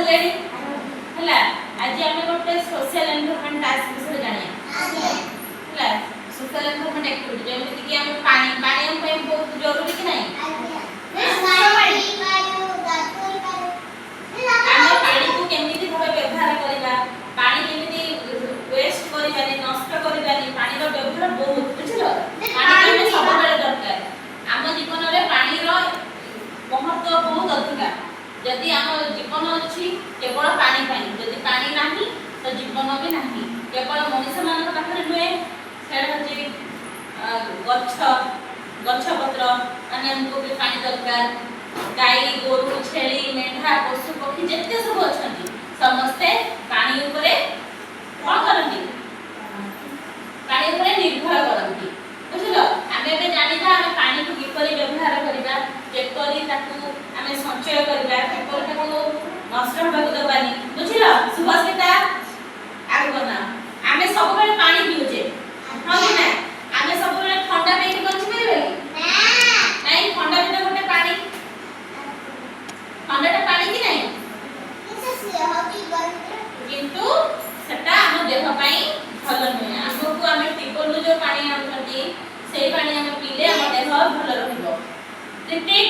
बुझिपारे हला आज हम गोटे सोशल एनवायरनमेंट टास्क विषय जानिया हला सोशल एनवायरनमेंट एक्टिविटी जेମିତି कि हम पानी पानी हम पे बहुत जरूरी कि नहीं पानी को केमिति भाबे व्यवहार करिबा पानी केमिति वेस्ट करिबानी नष्ट करिबानी पानी रो व्यवहार बहुत बुझिलो पानी के सब बेले दरकार हम जीवन रे पानी रो महत्व बहुत अधिक यदि हम जीवन अछि केवल पानी पानी यदि पानी नाही तो जीवन भी नाही केवल मनुष्य मान पाखरे नुए सेडा जे गच्छ गच्छ पत्र माने हमको भी पानी दरकार गाई गोरु छेली मेंढा पशु पक्षी जत्ते सब अछंती समस्ते पानी ऊपर कोन करंती पानी ऊपर निर्भर करंती बुझलो हमें बे जानिता हम पानी को किपरि व्यवहार करिबा केपरि ताकू हमें संचय करिबा केपरि ताकू नष्ट होबा दबानी बुझलो सुभाषिता आगु बना हमें सब बेले पानी पिउजे हां कि ना हमें सब बेले ठंडा पे बंची परिबे ना नहीं ठंडा बिना गोटे पानी ठंडाटा पानी कि नहीं किंतु सेटा हम देह पई भल नय हमको हमें टिपलु जो पानी आउछंती सेही पानी हम पीले हम देह भल रहइबो रिपीट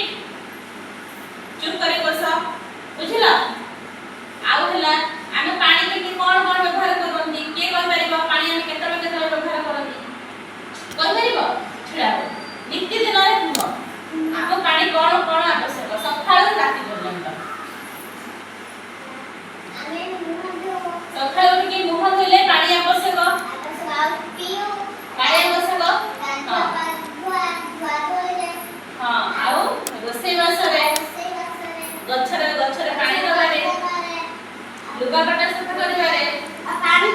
चुप करे बस बुझला आउ हला हम पानी के कोन कोन व्यवहार करंती के कोइ परिबो पानी हम केतरो केतरो व्यवहार करंती कोइ परिबो छुड़ा नित्य दिन रे कुहो हम पानी कोन कोन आवश्यक सकाळ राती पर्यंत सकाळ उठी मुह धोइले पानी आवश्यक पानी आवश्यक हां आउ रोसे बसरे गछरे पानी दबारे लुगा पटा सफा करिबारे पानी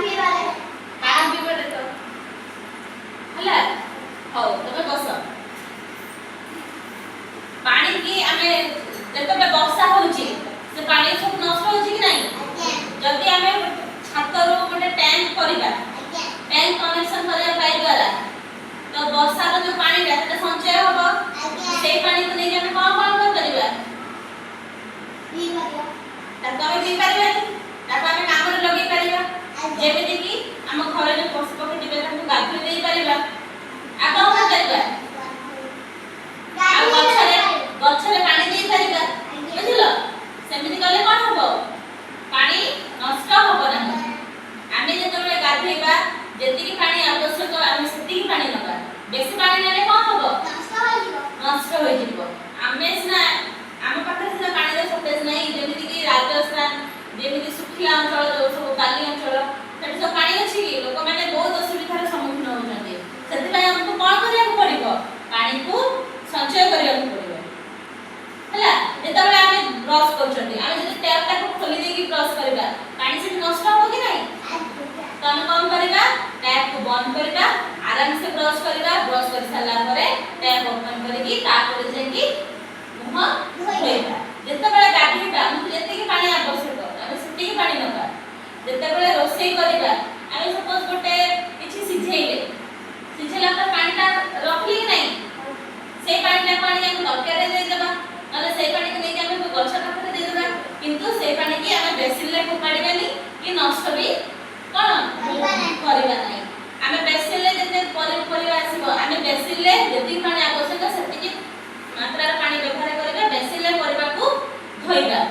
पीबारे तो हला हो तबे बस पानी की हमें जतबे वर्षा होची से पानी सब नष्ट होची कि नहीं जदी हमें छातर गोटे टैंक करिबा टैंक कनेक्शन करिया पाई द्वारा तो वर्षा रो जो पानी रहता संचय होबो से पानी को नहीं हमें कोन करिबा ताको हमें पी परिबा ताको हमें काम रे लगे परिबा जेमिति कि हम घर रे पशु पक्षी दिबे ताको गाधि देई परिबा आ कोन करिबा आ गछरे पानी देई परिबा बुझिलो सेमिति कले कोन होबो पानी नष्ट होबो ना आमे जेतबे गाधेबा जेतिकी पानी आवश्यक आमे सेतिकी पानी नबा बेसी पानी नेले कोन होबो नष्ट होई जिवो आमे सिना आम पाखरे सिना पानी रे शॉर्टेज नै जेमिति कि राजस्थान जेमिति सुखिला अंचल जो सब काली अंचल सेठी सब पानी अछि कि लोक माने बहुत असुविधार सम्मुखीन होउछन्ते सेति पय हमको कोन करिया पड़िबो पानी को संचय करिया पड़िबो हला जेतबे आमे ब्रश करछन्ते आमे जदि टैप टाको खोली दे कि ब्रश करबा पानी से नष्ट होबो कि नै तो हम कोन करबा टैप को बंद करबा आराम से ब्रश करबा ब्रश कर साला परे टैप ओपन करके तापर जे कि मुह धोइबा जेतबे गाधीबा हम जेते कि पानी आवश्यक हम सेति कि पानी नबा जेतबे रोसई करबा आमे सपोज गोटे किछि सिझेला पर पानीटा रखली कि नै से पानीटा पानी हम तरकारी दे देबा अरे से पानी को नै कि हम गछ पाखरे दे देबा किंतु से पानी कि हम बेसिन ले फोपाडीबानी कि नष्ट भी कोन करिबा नै हमें बेसिन ले जते परिवा आसीबो हमें बेसिन ले जति पानी आवश्यक सेति कि मात्रा रे पानी व्यवहार करबा बेसिन ले परिवा को धोइबा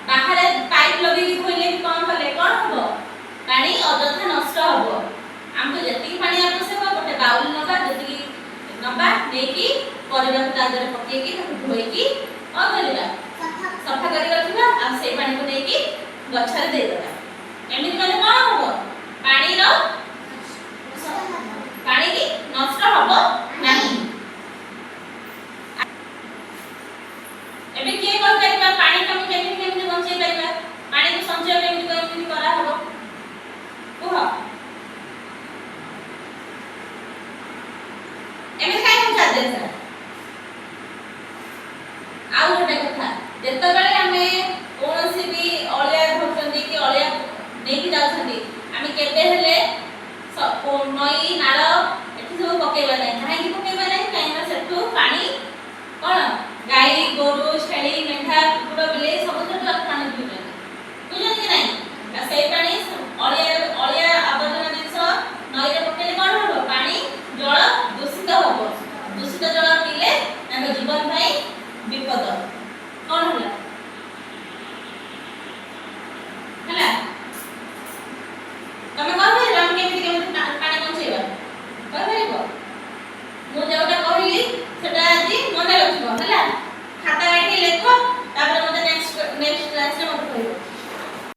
बाहर पाइप लगी धोइले कि कोन कले कोन होबो पानी अଯଥା नष्ट होबो हमको जति पानी आवश्यक गोटे बाउल नबा जति नबा नै कि परिवा को तादरे पके कि धोइ कि आ करबा सफा करि रखबा आ से पानी को नै कि गछरे दे देबा एमिति कले कोन होबो पानी रो पानी की नष्ट होबो नाही एबे के कोन करबा पानी कमी केमिति बंचै परबा पानी को संचय केमिति करा होबो कुह एमे काई हम चाह दे सर आउ गोटे कथा जेतबेले हमें कोनोसी भी अलिया भोचंदी कि अलिया नेकी जाउछंदी हमें केबे हेले नई नाल एठी सब पकेबा नै काहे कि पकेबा नै काहे ना सेठु पानी कोन गाई